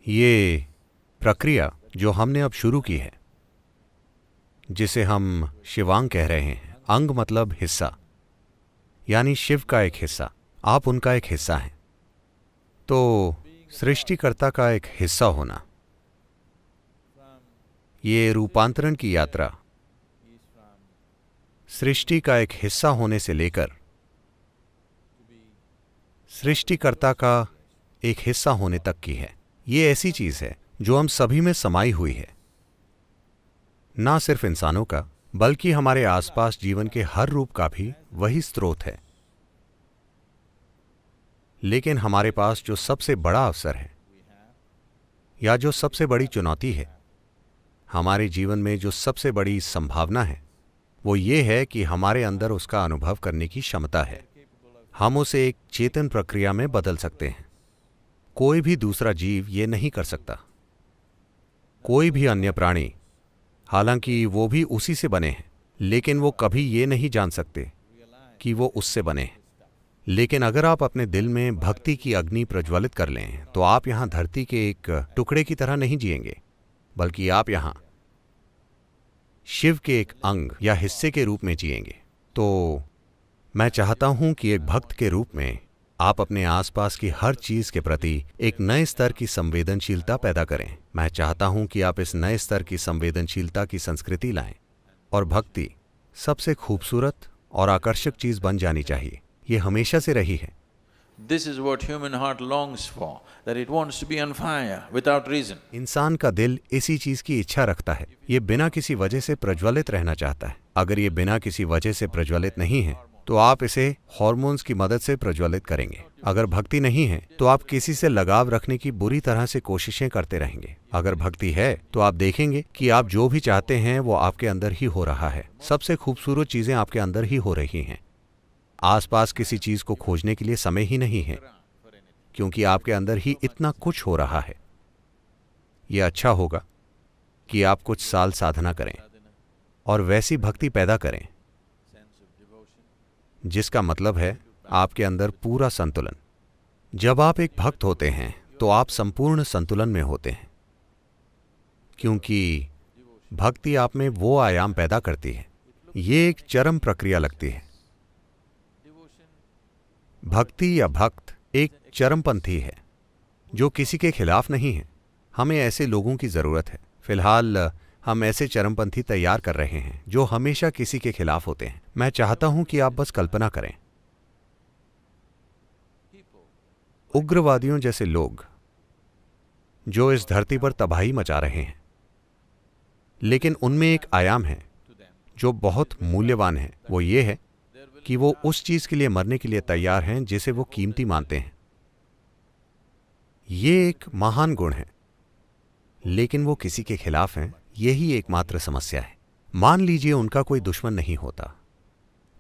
ये प्रक्रिया जो हमने अब शुरू की है, जिसे हम शिवांग कह रहे हैं, अंग मतलब हिस्सा, यानी शिव का एक हिस्सा, आप उनका एक हिस्सा हैं। तो सृष्टिकर्ता का एक हिस्सा होना, ये रूपांतरण की यात्रा सृष्टि का एक हिस्सा होने से लेकर सृष्टिकर्ता का एक हिस्सा होने तक की है। ये ऐसी चीज है जो हम सभी में समाई हुई है, ना सिर्फ इंसानों का बल्कि हमारे आसपास जीवन के हर रूप का भी वही स्रोत है। लेकिन हमारे पास जो सबसे बड़ा अवसर है या जो सबसे बड़ी चुनौती है, हमारे जीवन में जो सबसे बड़ी संभावना है, वो ये है कि हमारे अंदर उसका अनुभव करने की क्षमता है। हम उसे एक चेतन प्रक्रिया में बदल सकते हैं। कोई भी दूसरा जीव ये नहीं कर सकता। कोई भी अन्य प्राणी, हालांकि वो भी उसी से बने हैं, लेकिन वो कभी ये नहीं जान सकते कि वो उससे बने हैं। लेकिन अगर आप अपने दिल में भक्ति की अग्नि प्रज्वलित कर लें, तो आप यहां धरती के एक टुकड़े की तरह नहीं जिएंगे, बल्कि आप यहां शिव के एक अंग या हिस्से के रूप में जिएंगे। तो मैं चाहता हूं कि एक भक्त के रूप में आप अपने आसपास की हर चीज के प्रति एक नए स्तर की संवेदनशीलता पैदा करें। मैं चाहता हूं कि आप इस नए स्तर की संवेदनशीलता की संस्कृति लाएं, और भक्ति सबसे खूबसूरत और आकर्षक चीज बन जानी चाहिए। ये हमेशा से रही है। This is what human heart longs for, that it wants to be on fire without reason. इंसान का दिल इसी चीज की इच्छा रखता है। ये बिना किसी वजह से प्रज्वलित रहना चाहता है। अगर ये बिना किसी वजह से प्रज्वलित नहीं है, तो आप इसे हार्मोन्स की मदद से प्रज्वलित करेंगे। अगर भक्ति नहीं है, तो आप किसी से लगाव रखने की बुरी तरह से कोशिशें करते रहेंगे। अगर भक्ति है, तो आप देखेंगे कि आप जो भी चाहते हैं वो आपके अंदर ही हो रहा है। सबसे खूबसूरत चीजें आपके अंदर ही हो रही हैं। आसपास किसी चीज को खोजने के लिए समय ही नहीं है, क्योंकि आपके अंदर ही इतना कुछ हो रहा है। यह अच्छा होगा कि आप कुछ साल साधना करें और वैसी भक्ति पैदा करें जिसका मतलब है आपके अंदर पूरा संतुलन। जब आप एक भक्त होते हैं, तो आप संपूर्ण संतुलन में होते हैं, क्योंकि भक्ति आप में वो आयाम पैदा करती है। ये एक चरम प्रक्रिया लगती है। भक्ति या भक्त एक चरमपंथी है जो किसी के खिलाफ नहीं है। हमें ऐसे लोगों की जरूरत है। फिलहाल हम ऐसे चरमपंथी तैयार कर रहे हैं जो हमेशा किसी के खिलाफ होते हैं। मैं चाहता हूं कि आप बस कल्पना करें, उग्रवादियों जैसे लोग जो इस धरती पर तबाही मचा रहे हैं, लेकिन उनमें एक आयाम है जो बहुत मूल्यवान है। वो ये है कि वो उस चीज के लिए मरने के लिए तैयार हैं जिसे वो कीमती मानते हैं। ये एक महान गुण है, लेकिन वो किसी के खिलाफ हैं। यही एकमात्र समस्या है। मान लीजिए उनका कोई दुश्मन नहीं होता।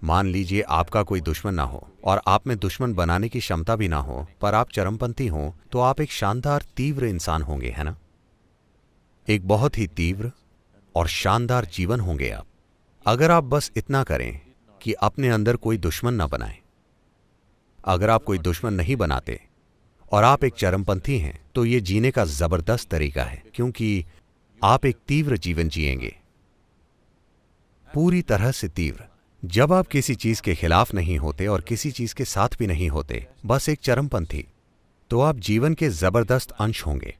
मान लीजिए आपका कोई दुश्मन ना हो और आप में दुश्मन बनाने की क्षमता भी ना हो, पर आप चरमपंथी हों, तो आप एक शानदार तीव्र इंसान होंगे, है ना? एक बहुत ही तीव्र और शानदार जीवन होंगे आप, अगर आप बस इतना करें कि अपने अंदर कोई दुश्मन ना बनाएं। अगर आप कोई दुश्मन नहीं बनाते और आप एक चरमपंथी हैं, तो ये जीने का जबरदस्त तरीका है, क्योंकि आप एक तीव्र जीवन जिएंगे, पूरी तरह से तीव्र। जब आप किसी चीज के खिलाफ नहीं होते और किसी चीज के साथ भी नहीं होते, बस एक चरमपंथी, तो आप जीवन के जबरदस्त अंश होंगे।